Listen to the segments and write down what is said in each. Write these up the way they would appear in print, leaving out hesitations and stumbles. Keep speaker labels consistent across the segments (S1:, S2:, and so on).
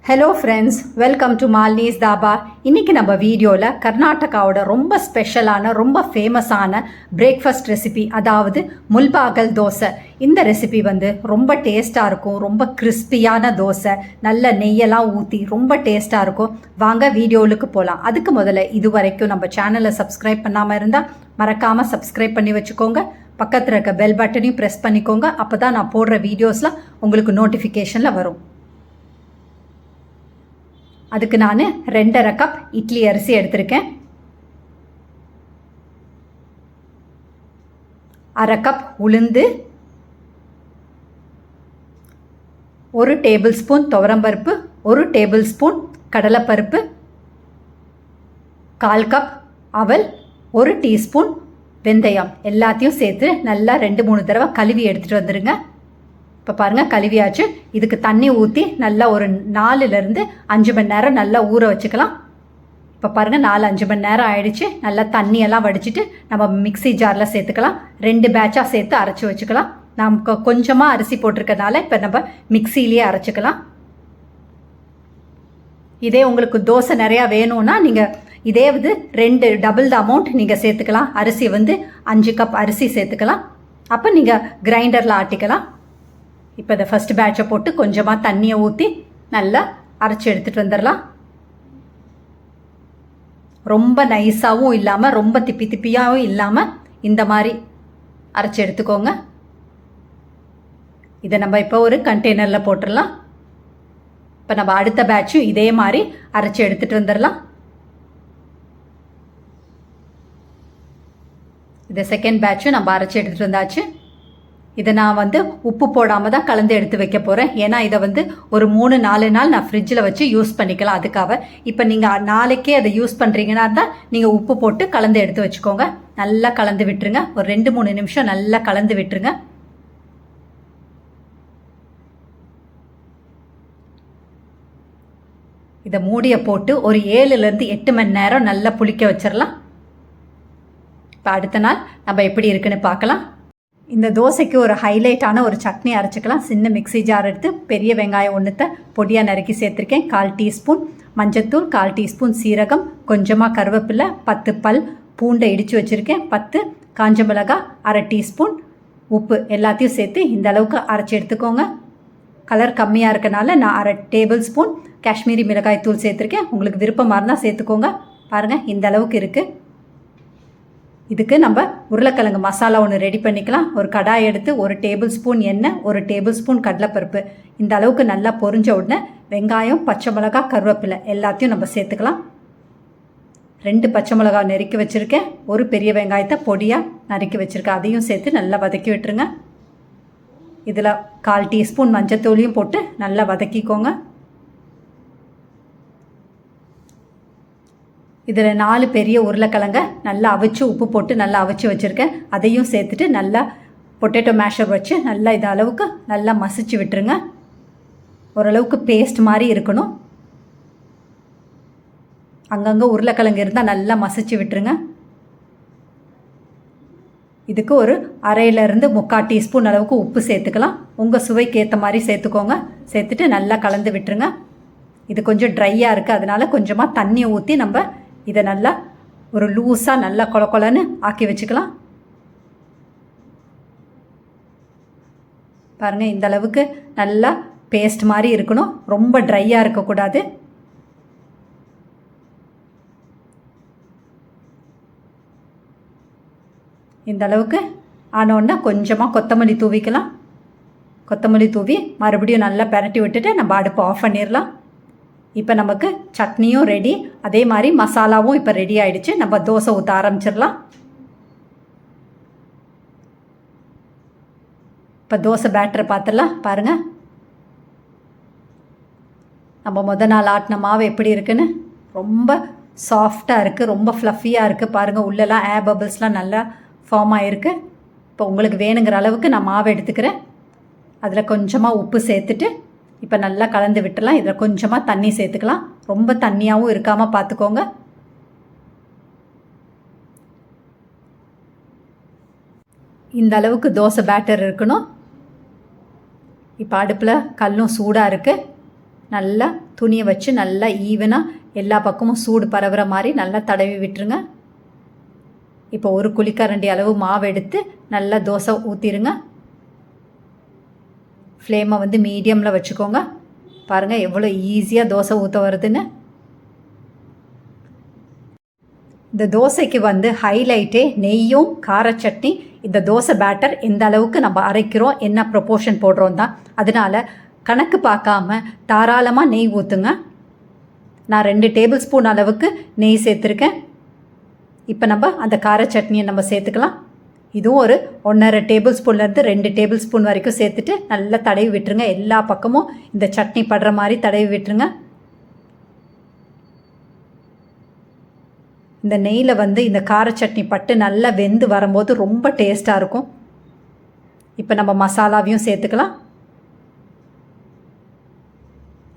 S1: Hello friends, welcome to Malini's dhaba. இன்றைக்கி நம்ம வீடியோவில் கர்நாடகாவோட ரொம்ப ஸ்பெஷலான ரொம்ப ஃபேமஸான பிரேக்ஃபாஸ்ட் ரெசிபி, அதாவது முல்பாகல் தோசை. இந்த ரெசிபி ரொம்ப டேஸ்ட்டாக இருக்கும். ரொம்ப கிறிஸ்பியான தோசை, நல்ல நெய்யெல்லாம் ஊற்றி ரொம்ப டேஸ்ட்டாக இருக்கும். வாங்க வீடியோவுக்கு போகலாம். அதுக்கு முதல்ல இது வரைக்கும் நம்ம சேனலை சப்ஸ்கிரைப் பண்ணாமல் இருந்தால் மறக்காமல் சப்ஸ்கிரைப் பண்ணி வச்சுக்கோங்க. பக்கத்தில் இருக்க பெல் பட்டனையும் ப்ரெஸ் பண்ணிக்கோங்க. அப்போ தான் நான் போடுற வீடியோஸ்லாம் உங்களுக்கு நோட்டிஃபிகேஷனில் வரும். அதுக்கு நான் 2.5 கப் இட்லி அரிசி எடுத்திருக்கேன். 1/2 கப் உளுந்து, 1 டேபிள் ஸ்பூன் துவரம்பருப்பு, 1 டேபிள் ஸ்பூன் கடலைப்பருப்பு, 1/4 கப் அவல், 1 டீஸ்பூன் வெந்தயம் எல்லாத்தையும் சேர்த்து நல்லா 2-3 தடவை கழுவி எடுத்துகிட்டு வந்துடுங்க. இப்போ பாருங்கள், கழுவியாச்சு. இதுக்கு தண்ணி ஊற்றி நல்லா ஒரு 4-5 மணி நேரம் நல்லா ஊற வச்சுக்கலாம். இப்போ பாருங்கள், 4-5 மணி நேரம் ஆயிடுச்சு. நல்லா தண்ணியெல்லாம் வடிச்சிட்டு நம்ம மிக்சி ஜாரில் சேர்த்துக்கலாம். 2 பேட்சாக சேர்த்து அரைச்சி வச்சுக்கலாம். நமக்கு கொஞ்சமாக அரிசி போட்டிருக்கனால இப்போ நம்ம மிக்சிலேயே அரைச்சிக்கலாம். இதே உங்களுக்கு தோசை நிறையா வேணும்னா நீங்கள் இதே 2 டபுள் த அமௌண்ட் நீங்கள் சேர்த்துக்கலாம். அரிசி 5 கப் அரிசி சேர்த்துக்கலாம். அப்போ நீங்கள் கிரைண்டரில் ஆட்டிக்கலாம். இப்போ இந்த ஃபஸ்ட் பேட்சை போட்டு கொஞ்சமாக தண்ணியை ஊற்றி நல்லா அரைச்சி எடுத்துகிட்டு வந்துடலாம். ரொம்ப நைஸாகவும் இல்லாமல் ரொம்ப திப்பியாகவும் இல்லாமல் இந்த மாதிரி அரைச்சி எடுத்துக்கோங்க. இதை நம்ம இப்போ ஒரு கண்டெய்னரில் போட்டுடலாம். இப்போ நம்ம அடுத்த பேட்சும் இதே மாதிரி அரைச்சி எடுத்துகிட்டு வந்துடலாம். இதை செகண்ட் பேட்சும் நம்ம அரைச்சி எடுத்துகிட்டு வந்தாச்சு. இதை நான் உப்பு போடாமல் தான் கலந்து எடுத்து வைக்க போகிறேன். ஏன்னா இதை ஒரு 3-4 நாள் நான் ஃப்ரிட்ஜில் வச்சு யூஸ் பண்ணிக்கலாம். அதுக்காக இப்போ நீங்கள் நாளைக்கே அதை யூஸ் பண்ணுறீங்கன்னா தான் நீங்கள் உப்பு போட்டு கலந்து எடுத்து வச்சுக்கோங்க. நல்லா கலந்து விட்டுருங்க. ஒரு 2-3 நிமிஷம் நல்லா கலந்து விட்டுருங்க. இதை மூடியை போட்டு ஒரு 7-8 மணி நேரம் நல்லா புளிக்க வச்சிடலாம். இப்போ அடுத்த நாள் நம்ம எப்படி இருக்குன்னு பார்க்கலாம். இந்த தோசைக்கு ஒரு ஹைலைட்டான ஒரு சட்னி அரைச்சிக்கலாம். சின்ன மிக்சி ஜார் எடுத்து பெரிய வெங்காயம் 1 பொடியாக நறுக்கி சேர்த்துருக்கேன். 1/4 டீஸ்பூன் மஞ்சத்தூள், 1/4 டீஸ்பூன் சீரகம், கொஞ்சமாக கருவேப்பிலை, 10 பல் பூண்டை இடித்து வச்சுருக்கேன், 10 காஞ்ச மிளகாய், 1/2 டீஸ்பூன் உப்பு எல்லாத்தையும் சேர்த்து இந்த அளவுக்கு அரைச்சி எடுத்துக்கோங்க. கலர் கம்மியாக இருக்கனால நான் 1/2 டேபிள் ஸ்பூன் காஷ்மீரி மிளகாய் தூள் சேர்த்துருக்கேன். உங்களுக்கு விருப்பமாக இருந்தால் சேர்த்துக்கோங்க. பாருங்கள், இந்த அளவுக்கு இருக்குது. இதுக்கு நம்ம உருளைக்கிழங்கு மசாலா ஒன்று ரெடி பண்ணிக்கலாம். ஒரு கடாய் எடுத்து 1 டேபிள் ஸ்பூன் எண்ணெய், 1 டேபிள் ஸ்பூன் கடலைப்பருப்பு இந்த அளவுக்கு நல்லா பொரிஞ்ச உடனே வெங்காயம், பச்சை மிளகாய், கருவேப்பிலை எல்லாத்தையும் நம்ம சேர்த்துக்கலாம். 2 பச்சை மிளகாய் நறுக்கி வச்சுருக்கேன். ஒரு பெரிய வெங்காயத்தை பொடியாக நறுக்கி வச்சுருக்கேன். அதையும் சேர்த்து நல்லா வதக்கி விட்டுருங்க. இதில் 1/4 டீஸ்பூன் மஞ்சத்தூளையும் போட்டு நல்லா வதக்கிக்கோங்க. இதில் 4 பெரிய உருளைக்கிழங்க நல்லா அவிச்சு உப்பு போட்டு நல்லா அவிச்சு வச்சுருக்கேன். அதையும் சேர்த்துட்டு நல்லா பொட்டேட்டோ மேஷர் வச்சு நல்லா இது அளவுக்கு நல்லா மசிச்சு விட்டுருங்க. ஓரளவுக்கு பேஸ்ட் மாதிரி இருக்கணும். அங்கங்கே உருளைக்கிழங்கு இருந்தால் நல்லா மசிச்சு விட்டுருங்க. இதுக்கு ஒரு 1/2-3/4 டீஸ்பூன் அளவுக்கு உப்பு சேர்த்துக்கலாம். உங்கள் சுவைக்கு ஏற்ற மாதிரி சேர்த்துக்கோங்க. சேர்த்துட்டு நல்லா கலந்து விட்டுருங்க. இது கொஞ்சம் ட்ரையாக இருக்குது, அதனால் கொஞ்சமாக தண்ணியை ஊற்றி நம்ம இதை நல்லா ஒரு லூஸாக நல்லா கொலன்னு ஆக்கி வச்சுக்கலாம். பாருங்கள், இந்த அளவுக்கு நல்லா பேஸ்ட் மாதிரி இருக்கணும். ரொம்ப ட்ரையாக இருக்கக்கூடாது. இந்த அளவுக்கு ஆனோன்னா கொஞ்சமாக கொத்தமல்லி தூவிக்கலாம். கொத்தமல்லி தூவி மறுபடியும் நல்லா பரட்டி விட்டுட்டு நம்ம அடுப்பு ஆஃப் பண்ணிடலாம். இப்போ நமக்கு சட்னியும் ரெடி, அதே மாதிரி மசாலாவும் இப்போ ரெடி ஆகிடுச்சு. நம்ம தோசை ஊற்ற ஆரம்பிச்சிடலாம். இப்போ தோசை பேட்டரை பார்த்துடலாம். பாருங்கள், நம்ம நாள் ஆட்டின மாவு எப்படி இருக்குன்னு ரொம்ப சாஃப்டாக இருக்குது, ரொம்ப ஃப்ளஃபியாக இருக்குது. பாருங்கள், உள்ளெல்லாம் ஏர் பபிள்ஸ்லாம் நல்லா ஃபார்ம் ஆகிருக்கு. இப்போ உங்களுக்கு வேணுங்கிற அளவுக்கு நான் மாவு எடுத்துக்கிறேன். அதில் கொஞ்சமாக உப்பு சேர்த்துட்டு இப்போ நல்லா கலந்து விட்டுலாம். இதில் கொஞ்சமாக தண்ணி சேர்த்துக்கலாம். ரொம்ப தண்ணியாகவும் இருக்காமல் பார்த்துக்கோங்க. இந்த அளவுக்கு தோசை பேட்டர் இருக்கணும். இப்போ அடுப்பில் கல்லும் சூடாக இருக்குது. நல்லா துணியை வச்சு நல்லா ஈவனாக எல்லா பக்கமும் சூடு பரவுற மாதிரி நல்லா தடவி விட்டுருங்க. இப்போ ஒரு குழிக்கரண்டி அளவு மாவு எடுத்து நல்லா தோசை ஊற்றிடுங்க. ஃப்ளேமை வந்து மீடியமில் வச்சுக்கோங்க. பாருங்கள் எவ்வளோ ஈஸியாக தோசை ஊற்ற வருதுன்னு. இந்த தோசைக்கு வந்து ஹைலைட்டே நெய்யும் கார சட்னி. இந்த தோசை பேட்டர் எந்த அளவுக்கு நம்ம அரைக்கிறோம், என்ன ப்ரொப்போர்ஷன் போடுறோம் தான். அதனால் கணக்கு பார்க்காம தாராளமாக நெய் ஊற்றுங்க. நான் 2 டேபிள் ஸ்பூன் அளவுக்கு நெய் சேர்த்துருக்கேன். இப்போ நம்ம அந்த கார சட்னியை நம்ம சேர்த்துக்கலாம். இதுவும் ஒரு 1.5 டேபிள் ஸ்பூன்லேருந்து 2 டேபிள் ஸ்பூன் வரைக்கும் சேர்த்துட்டு நல்லா தடவி விட்டுருங்க. எல்லா பக்கமும் இந்த சட்னி படுற மாதிரி தடவி விட்டுருங்க. இந்த நெய்யில் வந்து இந்த கார சட்னி பட்டு நல்லா வெந்து வரும்போது ரொம்ப டேஸ்ட்டாக இருக்கும். இப்போ நம்ம மசாலாவையும் சேர்த்துக்கலாம்.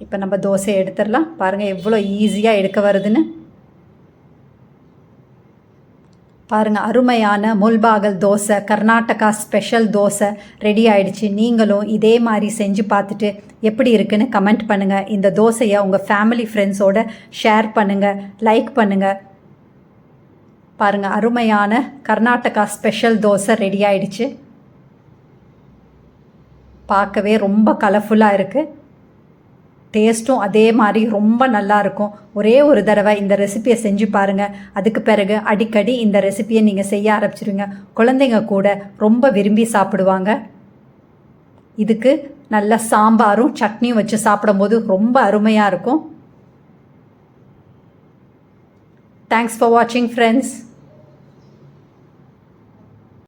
S1: இப்போ நம்ம தோசையை எடுத்துடலாம். பாருங்கள் எவ்வளோ ஈஸியாக எடுக்க வருதுன்னு. பாருங்கள் அருமையான முல்பாகல் தோசை, கர்நாடகா ஸ்பெஷல் தோசை ரெடி ஆயிடுச்சு. நீங்களும் இதே மாதிரி செஞ்சு பார்த்துட்டு எப்படி இருக்குன்னு கமெண்ட் பண்ணுங்கள். இந்த தோசையை உங்கள் ஃபேமிலி ஃப்ரெண்ட்ஸோடு ஷேர் பண்ணுங்கள், லைக் பண்ணுங்கள். பாருங்கள் அருமையான கர்நாடகா ஸ்பெஷல் தோசை ரெடி ஆயிடுச்சு. பார்க்கவே ரொம்ப கலர்ஃபுல்லாக இருக்குது. டேஸ்ட்டும் அதே மாதிரி ரொம்ப நல்லாயிருக்கும். ஒரே ஒரு தடவை இந்த ரெசிப்பியை செஞ்சு பாருங்கள். அதுக்கு பிறகு அடிக்கடி இந்த ரெசிப்பியை நீங்கள் செய்ய ஆரம்பிச்சிருங்க. குழந்தைங்க கூட ரொம்ப விரும்பி சாப்பிடுவாங்க. இதுக்கு நல்ல சாம்பாரும் சட்னியும் வச்சு சாப்பிடும்போது ரொம்ப அருமையாக இருக்கும். தேங்க்ஸ் ஃபார் வாட்சிங் ஃப்ரெண்ட்ஸ்.